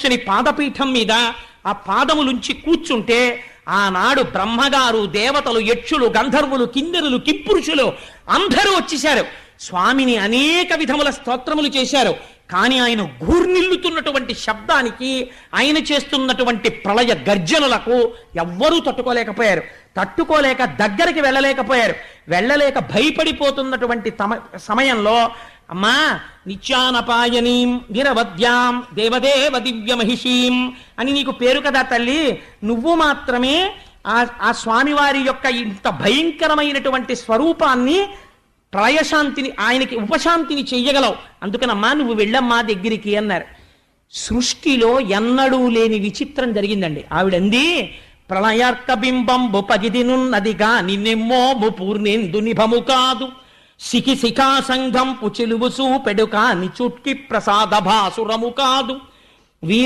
కూర్చుని పాదపీఠం మీద ఆ పాదములుంచి కూర్చుంటే ఆనాడు బ్రహ్మగారు, దేవతలు, యక్షులు, గంధర్వులు, కిన్నెరులు, కింపురుషులు అందరూ వచ్చేశారు. స్వామిని అనేక విధముల స్తోత్రములు చేశారు. కానీ ఆయన గూర్నిల్లుతున్నటువంటి శబ్దానికి, ఆయన చేస్తున్నటువంటి ప్రళయ గర్జనలకు ఎవ్వరూ తట్టుకోలేక దగ్గరికి వెళ్ళలేక భయపడిపోతున్నటువంటి సమయంలో, అమ్మా నిత్యానపాయనీం నిరవధ్యాం దేవదేవ దివ్య మహిషీం అని నీకు పేరు కదా తల్లి, నువ్వు మాత్రమే ఆ స్వామివారి యొక్క ఇంత భయంకరమైనటువంటి స్వరూపాన్ని, ప్రళయశాంతిని, ఆయనకి ఉపశాంతిని చెయ్యగలవు, అందుకనమ్మా నువ్వు వెళ్ళమ్మా దగ్గరికి అన్నారు. సృష్టిలో ఎన్నడూ లేని విచిత్రం జరిగిందండి. ఆవిడంది, ప్రళయార్క బింబంబు పగిదినున్నదిగా నిన్నెమ్మోము పూర్ణేందు నిభము కాదు, శిఖి శిఖా సంఘం పుచిలువు సూపెడు కాని చుట్కి ప్రసాద భాసురము కాదు, వీర